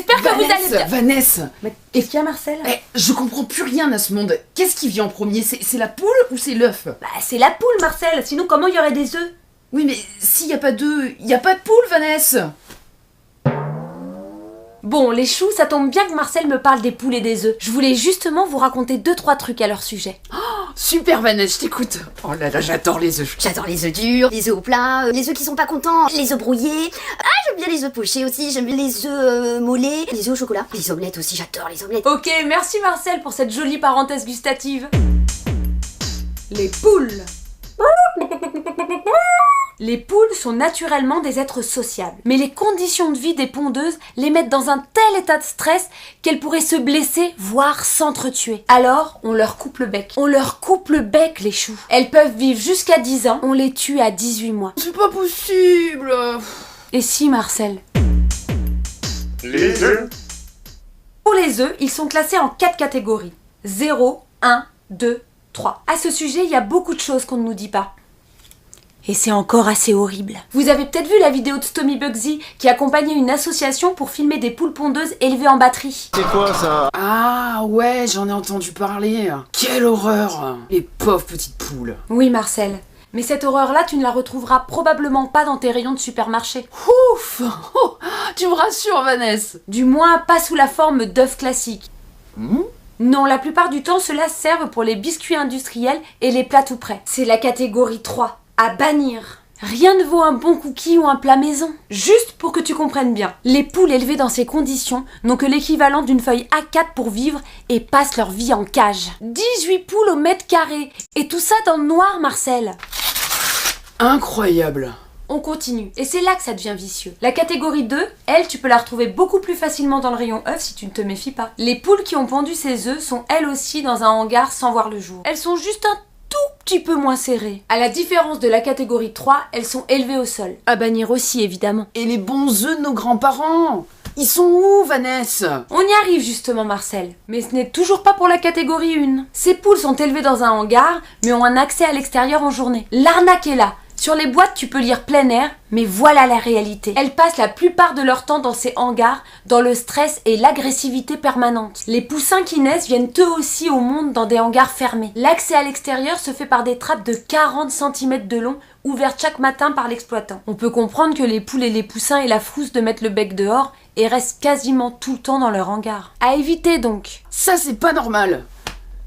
j'espère que vous allez bien. Vanessa, Mais qu'est-ce qu'il y a, Marcel? je comprends plus rien à ce monde. Qu'est-ce qui vient en premier? C'est la poule ou c'est l'œuf? Bah, c'est la poule, Marcel, sinon comment il y aurait des œufs? Oui, mais s'il y a pas d'œufs, il y a pas de poule, Vanessa. Bon, les choux, ça tombe bien que Marcel me parle des poules et des œufs. Je voulais justement vous raconter 2-3 trucs à leur sujet. Super, Vanessa, je t'écoute. Oh là là, j'adore les œufs. J'adore les œufs durs, les œufs au plat, les œufs qui sont pas contents, les œufs brouillés. Ah, j'aime bien les œufs pochés aussi, j'aime bien les œufs mollets, les œufs au chocolat. Les omelettes aussi, j'adore les omelettes. Ok, merci Marcel pour cette jolie parenthèse gustative. Les poules. Les poules sont naturellement des êtres sociables, mais les conditions de vie des pondeuses les mettent dans un tel état de stress qu'elles pourraient se blesser, voire s'entretuer. Alors, on leur coupe le bec. On leur coupe le bec, les choux. Elles peuvent vivre jusqu'à 10 ans, on les tue à 18 mois. C'est pas possible. Et si, Marcel? Les œufs. Pour les œufs, ils sont classés en 4 catégories. 0, 1, 2, 3. À ce sujet, il y a beaucoup de choses qu'on ne nous dit pas. Et c'est encore assez horrible. Vous avez peut-être vu la vidéo de Stomy Bugsy qui accompagnait une association pour filmer des poules pondeuses élevées en batterie. C'est quoi ça? Ah ouais, j'en ai entendu parler. Quelle horreur. Les pauvres petites poules. Oui, Marcel. Mais cette horreur-là, tu ne la retrouveras probablement pas dans tes rayons de supermarché. Ouf. Oh, tu me rassures, Vanessa. Du moins, pas sous la forme d'œufs classiques. Non, la plupart du temps, ceux-là servent pour les biscuits industriels et les plats tout prêts. C'est la catégorie 3. À bannir. Rien ne vaut un bon cookie ou un plat maison. Juste pour que tu comprennes bien. Les poules élevées dans ces conditions n'ont que l'équivalent d'une feuille A4 pour vivre et passent leur vie en cage. 18 poules au mètre carré. Et tout ça dans le noir, Marcel. Incroyable. On continue. Et c'est là que ça devient vicieux. La catégorie 2, elle, tu peux la retrouver beaucoup plus facilement dans le rayon œufs si tu ne te méfies pas. Les poules qui ont pondu ces œufs sont elles aussi dans un hangar sans voir le jour. Elles sont juste un tout petit peu moins serrées. À la différence de la catégorie 3, elles sont élevées au sol. À bannir aussi, évidemment. Et les bons œufs de nos grands-parents? Ils sont où, Vanessa? On y arrive justement, Marcel. Mais ce n'est toujours pas pour la catégorie 1. Ces poules sont élevées dans un hangar, mais ont un accès à l'extérieur en journée. L'arnaque est là. Sur les boîtes, tu peux lire plein air, mais voilà la réalité. Elles passent la plupart de leur temps dans ces hangars, dans le stress et l'agressivité permanente. Les poussins qui naissent viennent eux aussi au monde dans des hangars fermés. L'accès à l'extérieur se fait par des trappes de 40 cm de long, ouvertes chaque matin par l'exploitant. On peut comprendre que les poules et les poussins aient la frousse de mettre le bec dehors et restent quasiment tout le temps dans leur hangar. À éviter donc. Ça, c'est pas normal.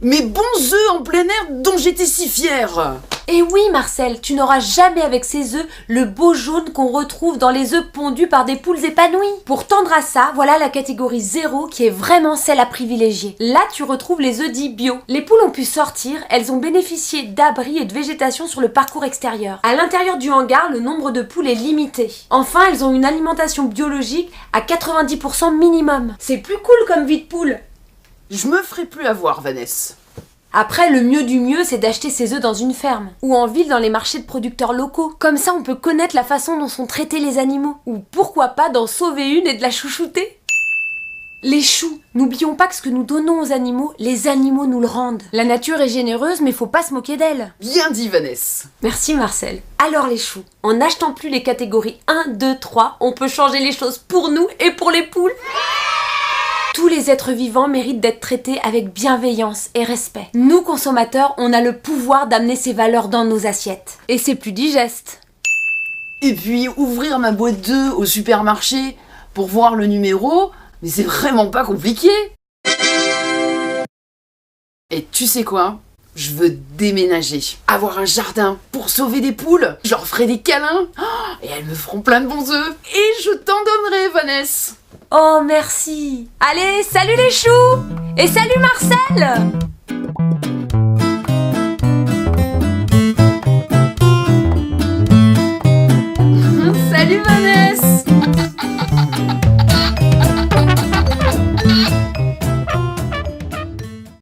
Mes bons œufs en plein air dont j'étais si fière. Et oui, Marcel, tu n'auras jamais avec ces œufs le beau jaune qu'on retrouve dans les œufs pondus par des poules épanouies. Pour tendre à ça, voilà la catégorie 0 qui est vraiment celle à privilégier. Là, tu retrouves les œufs dits bio. Les poules ont pu sortir, elles ont bénéficié d'abris et de végétation sur le parcours extérieur. À l'intérieur du hangar, le nombre de poules est limité. Enfin, elles ont une alimentation biologique à 90% minimum. C'est plus cool comme vie de poule. Je me ferai plus avoir, Vanessa. Après, le mieux du mieux, c'est d'acheter ses œufs dans une ferme. Ou en ville dans les marchés de producteurs locaux. Comme ça, on peut connaître la façon dont sont traités les animaux. Ou pourquoi pas d'en sauver une et de la chouchouter. Les choux, n'oublions pas que ce que nous donnons aux animaux, les animaux nous le rendent. La nature est généreuse, mais faut pas se moquer d'elle. Bien dit, Vanessa. Merci Marcel. Alors les choux, en n'achetant plus les catégories 1, 2, 3, on peut changer les choses pour nous et pour les poules. Tous les êtres vivants méritent d'être traités avec bienveillance et respect. Nous, consommateurs, on a le pouvoir d'amener ces valeurs dans nos assiettes. Et c'est plus digeste. Et puis, ouvrir ma boîte d'œufs au supermarché pour voir le numéro, mais c'est vraiment pas compliqué. Et tu sais quoi? Je veux déménager, avoir un jardin pour sauver des poules. Je leur ferai des câlins et elles me feront plein de bons œufs. Et je t'en donnerai, Vanessa. Oh merci. Allez, salut les choux. Et salut Marcel.